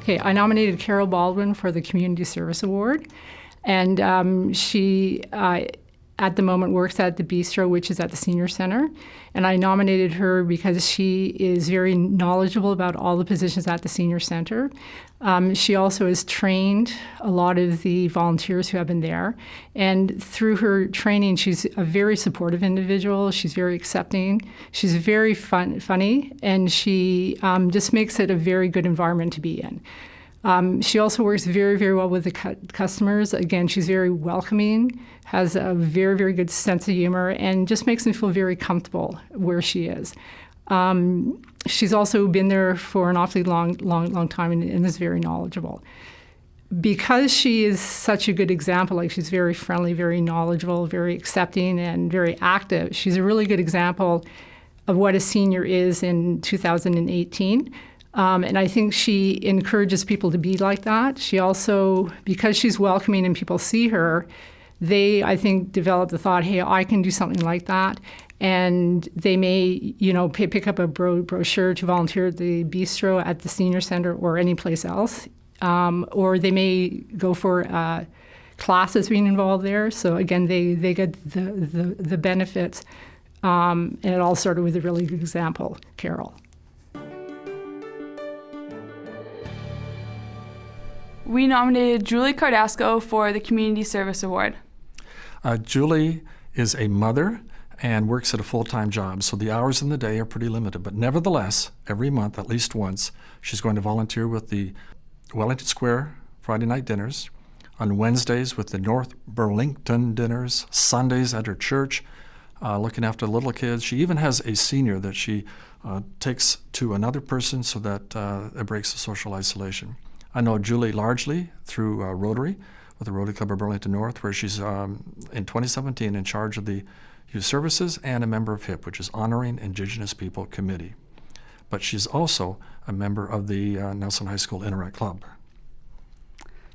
Okay, I nominated Carol Baldwin for the Community Service Award, and she at the moment works at the Bistro, which is at the Senior Center. And I nominated her because she is very knowledgeable about all the positions at the Senior Center. She also has trained a lot of the volunteers who have been there. And through her training, she's a very supportive individual. She's very accepting. She's very funny, and she just makes it a very good environment to be in. She also works very, very well with the customers. Again, she's very welcoming, has a very, very good sense of humor, and just makes them feel very comfortable where she is. She's also been there for an awfully long time and is very knowledgeable. Because she is such a good example, like she's very friendly, very knowledgeable, very accepting, and very active, she's a really good example of what a senior is in 2018. And I think she encourages people to be like that. She also, because she's welcoming and people see her, they, I think, develop the thought, hey, I can do something like that. And they may, pick up a brochure to volunteer at the Bistro, at the Senior Center, or any place else. Or they may go for classes being involved there. So again, they get the benefits. And it all started with a really good example, Carol. We nominated Julie Cardasco for the Community Service Award. Julie is a mother and works at a full-time job, so the hours in the day are pretty limited. But nevertheless, every month, at least once, she's going to volunteer with the Wellington Square Friday night dinners, on Wednesdays with the North Burlington dinners, Sundays at her church, looking after little kids. She even has a senior that she takes to another person so that it breaks the social isolation. I know Julie largely through Rotary, with the Rotary Club of Burlington North, where she's in 2017 in charge of the Youth Services and a member of HIP, which is Honoring Indigenous People Committee. But she's also a member of the Nelson High School Interact Club.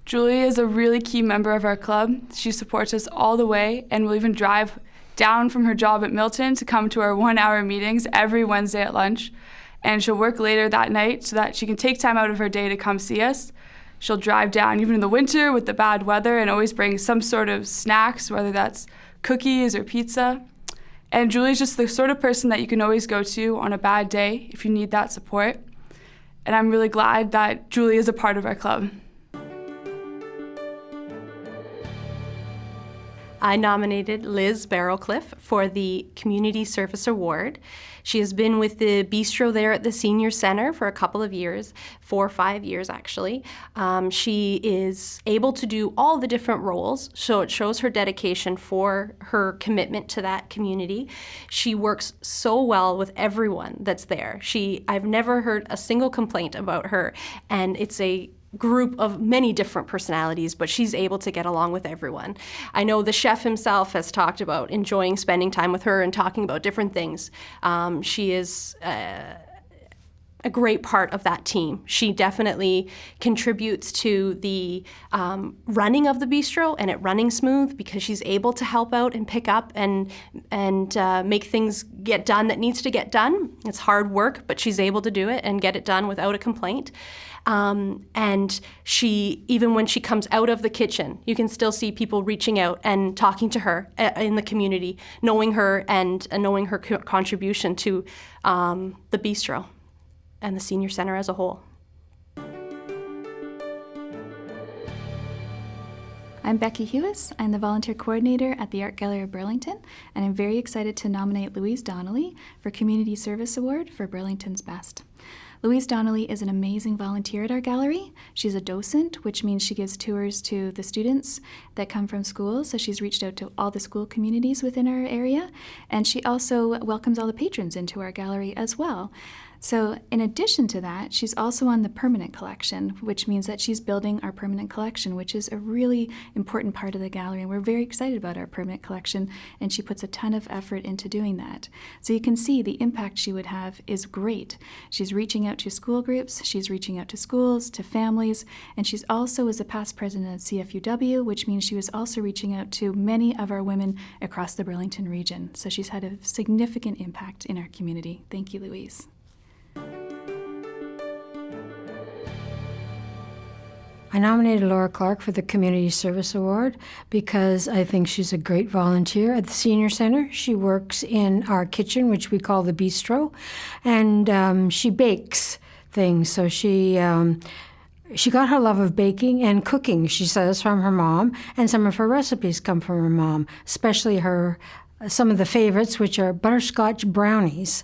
Julie is a really key member of our club. She supports us all the way and will even drive down from her job at Milton to come to our 1-hour meetings every Wednesday at lunch. And she'll work later that night so that she can take time out of her day to come see us. She'll drive down even in the winter with the bad weather and always bring some sort of snacks, whether that's cookies or pizza. And Julie's just the sort of person that you can always go to on a bad day if you need that support. And I'm really glad that Julie is a part of our club. I nominated Liz Barrowcliffe for the Community Service Award. She has been with the Bistro there at the Senior Center for a couple of years, 4 or 5 years actually. She is able to do all the different roles, so it shows her dedication for her commitment to that community. She works so well with everyone that's there. I've never heard a single complaint about her, and it's a group of many different personalities, but she's able to get along with everyone. I know the chef himself has talked about enjoying spending time with her and talking about different things. She is a great part of that team. She definitely contributes to the running of the Bistro and it running smooth because she's able to help out and pick up and make things get done that needs to get done. It's hard work, but she's able to do it and get it done without a complaint. And she, even when she comes out of the kitchen, you can still see people reaching out and talking to her in the community, knowing her and knowing her contribution to the Bistro and the Senior Center as a whole. I'm Becky Hewis. I'm the volunteer coordinator at the Art Gallery of Burlington, and I'm very excited to nominate Louise Donnelly for Community Service Award for Burlington's Best. Louise Donnelly is an amazing volunteer at our gallery. She's a docent, which means she gives tours to the students that come from schools, so she's reached out to all the school communities within our area, and she also welcomes all the patrons into our gallery as well. So in addition to that, she's also on the permanent collection, which means that she's building our permanent collection, which is a really important part of the gallery. And we're very excited about our permanent collection, and she puts a ton of effort into doing that. So you can see the impact she would have is great. She's reaching out to school groups, she's reaching out to schools, to families, and she's also is a past president of CFUW, which means she was also reaching out to many of our women across the Burlington region. So she's had a significant impact in our community. Thank you, Louise. I nominated Laura Clark for the Community Service Award because I think she's a great volunteer at the Senior Center. She works in our kitchen, which we call the bistro, and she bakes things. So she got her love of baking and cooking, she says, from her mom, and some of her recipes come from her mom, especially some of the favorites, which are butterscotch brownies.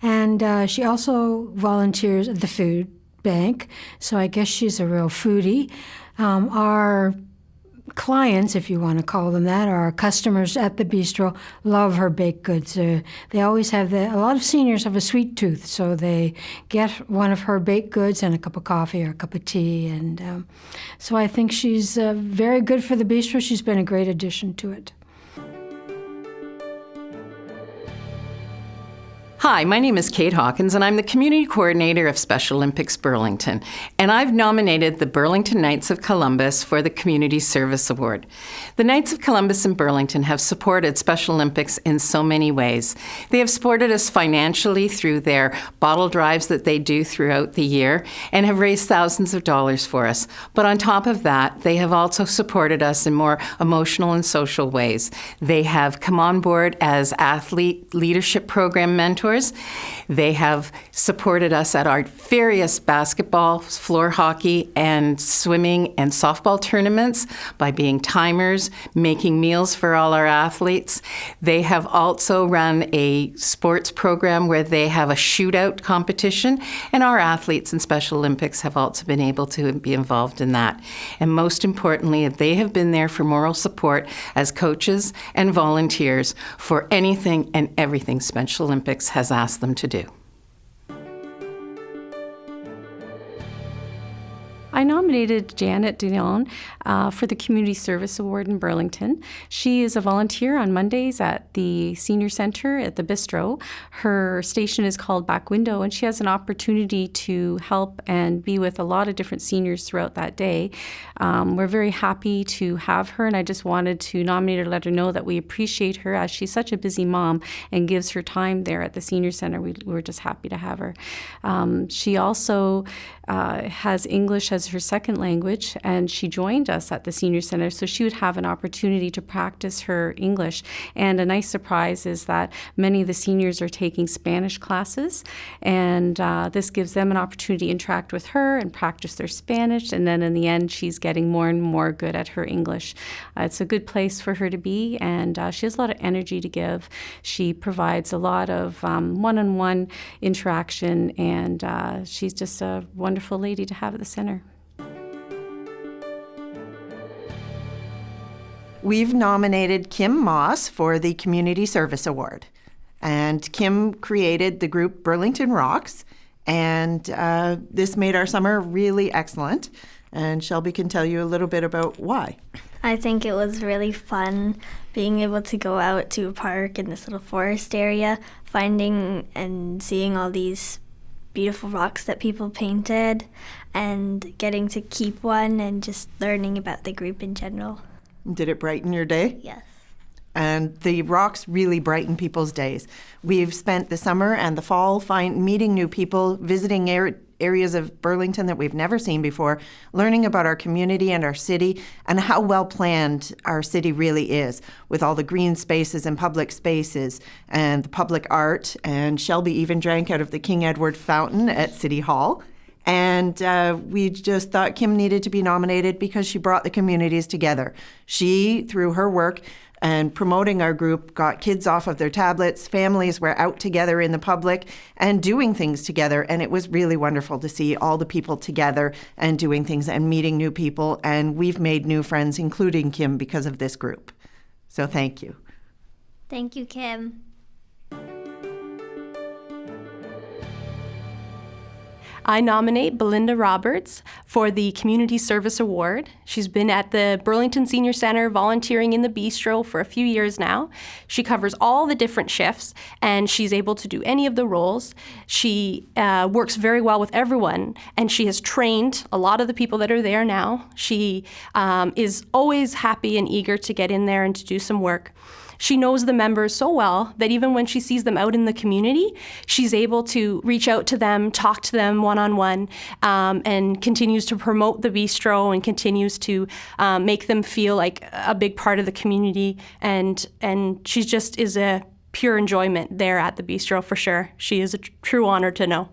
And she also volunteers at the food bank, so I guess she's a real foodie. Our clients, if you want to call them that, our customers at the bistro, love her baked goods. They always have a lot of seniors have a sweet tooth, so they get one of her baked goods and a cup of coffee or a cup of tea. And so I think she's very good for the bistro. She's been a great addition to it. Hi, my name is Kate Hawkins, and I'm the Community Coordinator of Special Olympics Burlington. And I've nominated the Burlington Knights of Columbus for the Community Service Award. The Knights of Columbus in Burlington have supported Special Olympics in so many ways. They have supported us financially through their bottle drives that they do throughout the year and have raised thousands of dollars for us. But on top of that, they have also supported us in more emotional and social ways. They have come on board as athlete leadership program mentors. They have supported us at our various basketball, floor hockey, and swimming and softball tournaments by being timers, making meals for all our athletes. They have also run a sports program where they have a shootout competition, and our athletes in Special Olympics have also been able to be involved in that. And most importantly, they have been there for moral support as coaches and volunteers for anything and everything Special Olympics has asked them to do. I nominated Janet Dion for the Community Service Award in Burlington. She is a volunteer on Mondays at the Senior Center at the Bistro. Her station is called Back Window, and she has an opportunity to help and be with a lot of different seniors throughout that day. We're very happy to have her, and I just wanted to nominate her, let her know that we appreciate her as she's such a busy mom and gives her time there at the Senior Center. We're just happy to have her. She also has English as her second language, and she joined us at the Senior Center, so she would have an opportunity to practice her English. And a nice surprise is that many of the seniors are taking Spanish classes, and this gives them an opportunity to interact with her and practice their Spanish, and then in the end, she's getting more and more good at her English. It's a good place for her to be, and she has a lot of energy to give. She provides a lot of one-on-one interaction, and she's just a wonderful lady to have at the center. We've nominated Kim Moss for the Community Service Award. And Kim created the group Burlington Rocks, and this made our summer really excellent. And Shelby can tell you a little bit about why. I think it was really fun being able to go out to a park in this little forest area, finding and seeing all these beautiful rocks that people painted, and getting to keep one and just learning about the group in general. Did it brighten your day? Yes. And the rocks really brighten people's days. We've spent the summer and the fall meeting new people, visiting areas of Burlington that we've never seen before, learning about our community and our city and how well planned our city really is with all the green spaces and public spaces and the public art. And Shelby even drank out of the King Edward Fountain at City Hall. And we just thought Kim needed to be nominated because she brought the communities together. She, through her work and promoting our group, got kids off of their tablets, families were out together in the public and doing things together. And it was really wonderful to see all the people together and doing things and meeting new people. And we've made new friends, including Kim, because of this group. So thank you. Thank you, Kim. I nominate Belinda Roberts for the Community Service Award. She's been at the Burlington Senior Center volunteering in the bistro for a few years now. She covers all the different shifts, and she's able to do any of the roles. She works very well with everyone, and she has trained a lot of the people that are there now. She is always happy and eager to get in there and to do some work. she knows the members so well that even when she sees them out in the community, she's able to reach out to them, talk to them one-on-one, and continues to promote the bistro and continues to make them feel like a big part of the community. And she just is a pure enjoyment there at the bistro for sure. She is a true honor to know.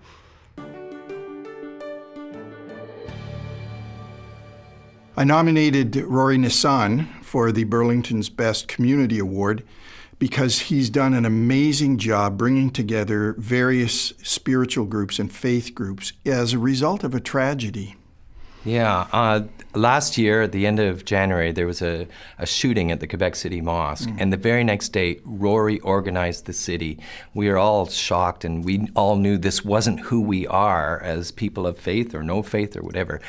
I nominated Rory Nissan for the Burlington's Best Community Award because he's done an amazing job bringing together various spiritual groups and faith groups as a result of a tragedy. Yeah, last year at the end of January there was a shooting at the Quebec City Mosque, and the very next day Rory organized the city. We were all shocked, and we all knew this wasn't who we are as people of faith or no faith or whatever.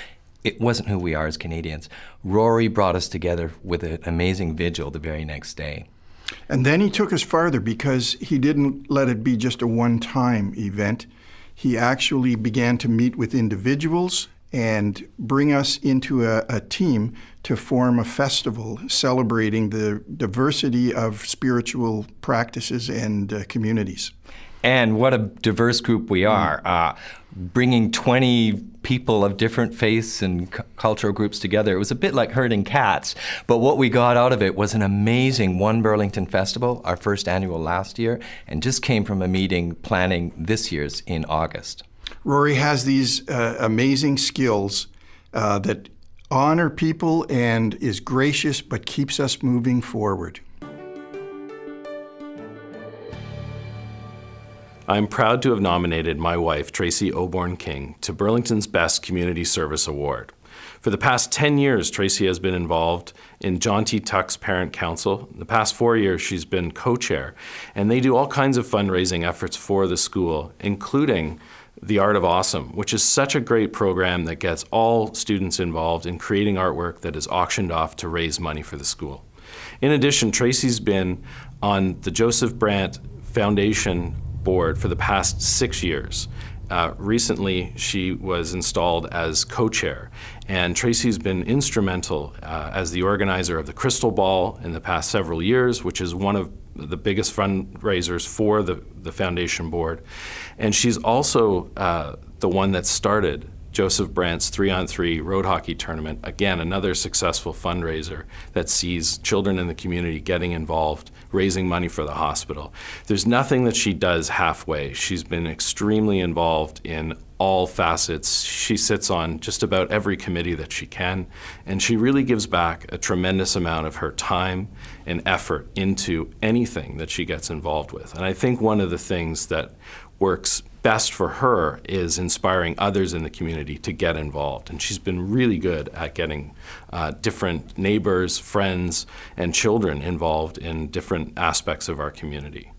It wasn't who we are as Canadians. Rory brought us together with an amazing vigil the very next day. And then he took us farther because he didn't let it be just a one-time event. He actually began to meet with individuals and bring us into a team to form a festival celebrating the diversity of spiritual practices and communities. And what a diverse group we are. Bringing 20 people of different faiths and cultural groups together. It was a bit like herding cats, but what we got out of it was an amazing One Burlington Festival, our first annual last year, and just came from a meeting planning this year's in August. Rory has these amazing skills that honor people and is gracious but keeps us moving forward. I'm proud to have nominated my wife, TRACY Oborne King, to Burlington's Best Community Service Award. For the past 10 years, TRACY has been involved in John T. Tuck's Parent Council. In the past 4 years, she's been co-chair, and they do all kinds of fundraising efforts for the school, including The Art of Awesome, which is such a great program that gets all students involved in creating artwork that is auctioned off to raise money for the school. In addition, TRACY's been on the Joseph Brant Foundation board for the past 6 years. Recently, she was installed as co-chair, and TRACY's been instrumental as the organizer of the Crystal Ball in the past several years, which is one of the biggest fundraisers for the foundation board. And she's also the one that started Joseph Brant's 3-on-3 road hockey tournament. Again, another successful fundraiser that sees children in the community getting involved, raising money for the hospital. There's nothing that she does halfway. She's been extremely involved in all facets. She sits on just about every committee that she can, and she really gives back a tremendous amount of her time and effort into anything that she gets involved with. And I think one of the things that works best for her is inspiring others in the community to get involved. And she's been really good at getting different neighbors, friends, and children involved in different aspects of our community.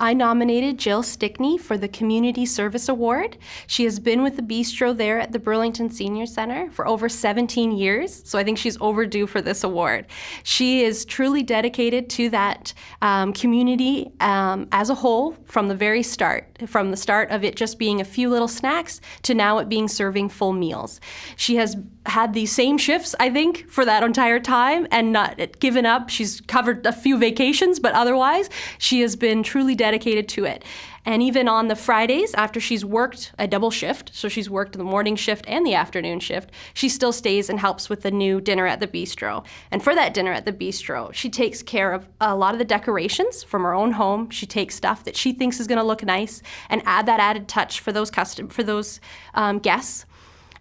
I nominated Jill Stickney for the Community Service Award. She has been with the bistro there at the Burlington Senior Center for over 17 years, so I think she's overdue for this award. She is truly dedicated to that community as a whole from the very start, from the start of it just being a few little snacks to now it being serving full meals. She has had the same shifts, I think, for that entire time and not given up. She's covered a few vacations, but otherwise, she has been truly dedicated to it. And even on the Fridays, after she's worked a double shift, so she's worked the morning shift and the afternoon shift, she still stays and helps with the new dinner at the bistro. And for that dinner at the bistro, she takes care of a lot of the decorations from her own home. She takes stuff that she thinks is going to look nice and add that added touch for those guests.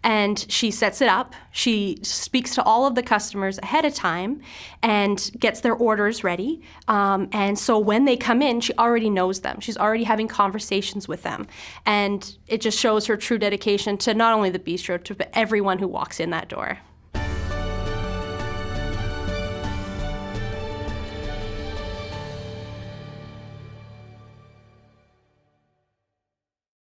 And she sets it up. She speaks to all of the customers ahead of time and gets their orders ready. And so when they come in, she already knows them. She's already having conversations with them. And it just shows her true dedication to not only the bistro, but everyone who walks in that door.